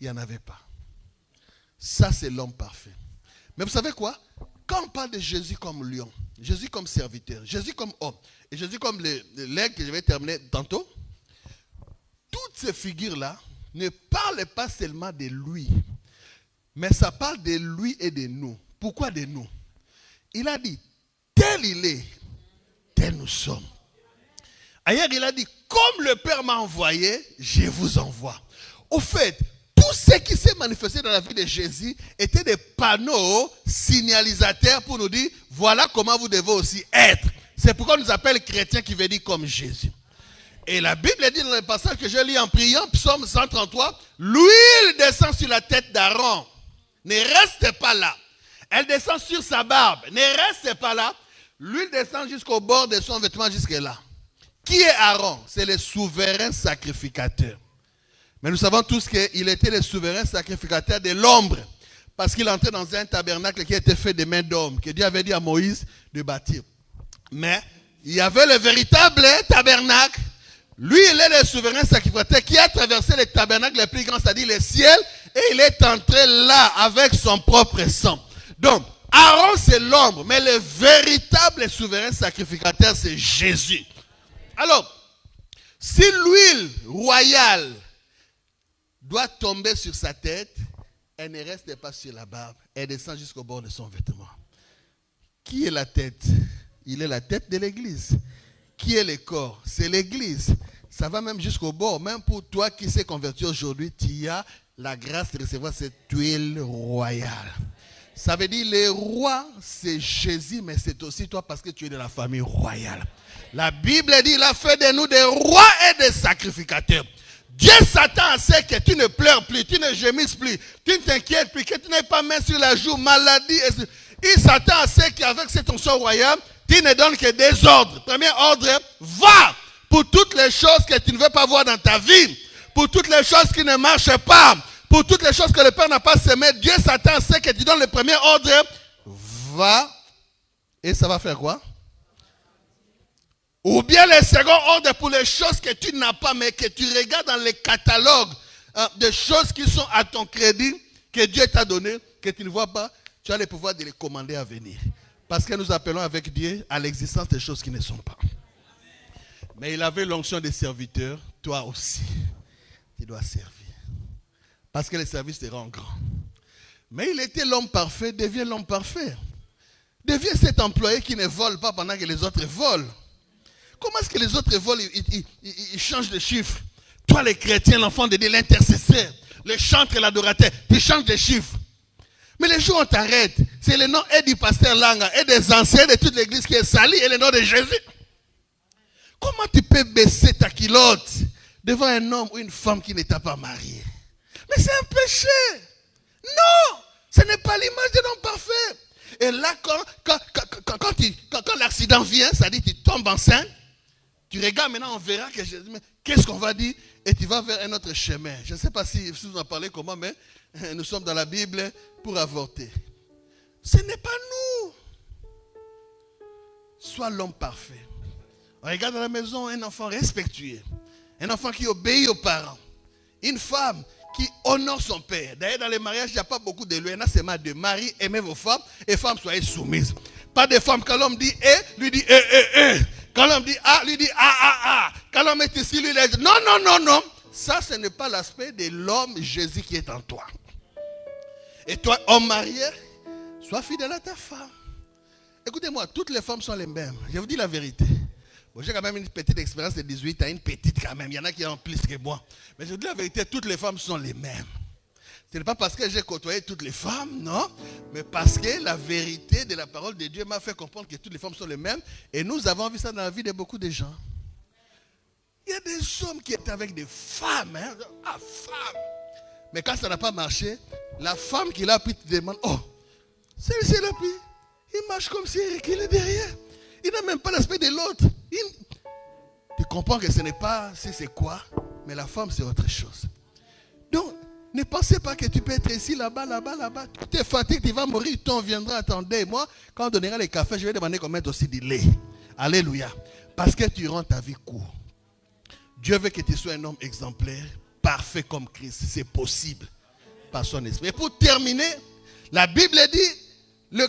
il n'y en avait pas. Ça, c'est l'homme parfait. Mais vous savez quoi? Quand on parle de Jésus comme lion, Jésus comme serviteur, Jésus comme homme, et Jésus comme l'aigle que je vais terminer tantôt, toutes ces figures-là ne parlent pas seulement de lui, mais ça parle de lui et de nous. Pourquoi de nous? Il a dit, tel il est, tel nous sommes. Ailleurs, il a dit, comme le Père m'a envoyé, je vous envoie. Au fait, tout ce qui s'est manifesté dans la vie de Jésus était des panneaux signalisateurs pour nous dire, voilà comment vous devez aussi être. C'est pourquoi on nous appelle chrétiens qui veut dire comme Jésus. Et la Bible dit dans le passage que je lis en priant, psaume 133, l'huile descend sur la tête d'Aaron. Ne reste pas là. Elle descend sur sa barbe. Ne reste pas là. L'huile descend jusqu'au bord de son vêtement jusque là. Qui est Aaron? C'est le souverain sacrificateur. Mais nous savons tous qu'il était le souverain sacrificateur de l'ombre. Parce qu'il entrait dans un tabernacle qui était fait de mains d'hommes. Que Dieu avait dit à Moïse de bâtir. Mais il y avait le véritable tabernacle. Lui, il est le souverain sacrificateur qui a traversé le tabernacle le plus grand, c'est-à-dire le ciel. Et il est entré là avec son propre sang. Donc, Aaron, c'est l'ombre. Mais le véritable souverain sacrificateur, c'est Jésus. Alors, si l'huile royale doit tomber sur sa tête, elle ne reste pas sur la barbe. Elle descend jusqu'au bord de son vêtement. Qui est la tête? Il est la tête de l'église. Qui est le corps? C'est l'église. Ça va même jusqu'au bord. Même pour toi qui s'est converti aujourd'hui, tu as la grâce de recevoir cette huile royale. Ça veut dire le roi, c'est Jésus, mais c'est aussi toi parce que tu es de la famille royale. La Bible dit, il a fait de nous des rois et des sacrificateurs. Dieu s'attend à ce que tu ne pleures plus, tu ne gémisses plus, tu ne t'inquiètes plus, que tu n'aies pas main sur la joue, maladie. Il s'attend à ce qu'avec cette onction royale, tu ne donnes que des ordres. Premier ordre, va pour toutes les choses que tu ne veux pas voir dans ta vie, pour toutes les choses qui ne marchent pas, pour toutes les choses que le Père n'a pas semées. Dieu s'attend à ce que tu donnes le premier ordre, va, et ça va faire quoi? Ou bien le second ordre pour les choses que tu n'as pas, mais que tu regardes dans les catalogues de choses qui sont à ton crédit, que Dieu t'a donné, que tu ne vois pas, tu as le pouvoir de les commander à venir. Parce que nous appelons avec Dieu à l'existence des choses qui ne sont pas. Mais il avait l'onction des serviteurs, toi aussi, tu dois servir. Parce que le service te rend grand. Mais il était l'homme parfait, devient l'homme parfait. Devient cet employé qui ne vole pas pendant que les autres volent. Comment est-ce que les autres volent, ils changent de chiffres? Toi, les chrétiens, l'enfant de Dieu, l'intercesseur, le chantre et l'adorateur, tu changes de chiffres. Mais les jours où on t'arrête, c'est le nom et du pasteur Langa et des anciens de toute l'église qui est salie et le nom de Jésus. Comment tu peux baisser ta culotte devant un homme ou une femme qui ne t'a pas marié? Mais c'est un péché. Non, ce n'est pas l'image de l'homme parfait. Et là, quand l'accident vient, ça dit que tu tombes enceinte, tu regardes maintenant, on verra que qu'est-ce qu'on va dire et tu vas vers un autre chemin. Je ne sais pas si vous en parlez comment, mais nous sommes dans la Bible pour avorter. Ce n'est pas nous. Sois l'homme parfait. On regarde dans la maison un enfant respectueux, un enfant qui obéit aux parents, une femme qui honore son père. D'ailleurs, dans les mariages, il n'y a pas beaucoup de lois. Il y en a seulement deux. Marie, aimez vos femmes et femmes, soyez soumises. Pas de femmes, quand l'homme dit « lui dit « Quand l'homme dit « ah », lui dit « ah ». Quand l'homme est ici, lui dit « non ». Ça, ce n'est pas l'aspect de l'homme Jésus qui est en toi. Et toi, homme marié, sois fidèle à ta femme. Écoutez-moi, toutes les femmes sont les mêmes. Je vous dis la vérité. Bon, j'ai quand même une petite expérience de 18 ans, une petite quand même. Il y en a qui en ont plus que moi. Mais je vous dis la vérité, toutes les femmes sont les mêmes. Ce n'est pas parce que j'ai côtoyé toutes les femmes, non. Mais parce que la vérité de la parole de Dieu m'a fait comprendre que toutes les femmes sont les mêmes. Et nous avons vu ça dans la vie de beaucoup de gens. Il y a des hommes qui étaient avec des femmes. Hein? Ah, femme. Mais quand ça n'a pas marché, la femme qui l'a pris te demande, oh, c'est la pris. Il marche comme s'il reculait derrière. Il n'a même pas l'aspect de l'autre. Tu comprends que ce n'est pas c'est quoi, mais la femme c'est autre chose. Donc, ne pensez pas que tu peux être ici, là-bas. Tu es fatigué, tu vas mourir, ton viendra, attendez. Moi, quand on donnera les cafés, je vais demander qu'on mette aussi du lait. Alléluia. Parce que tu rends ta vie court. Dieu veut que tu sois un homme exemplaire, parfait comme Christ. C'est possible. par son esprit. Et pour terminer, la Bible dit, le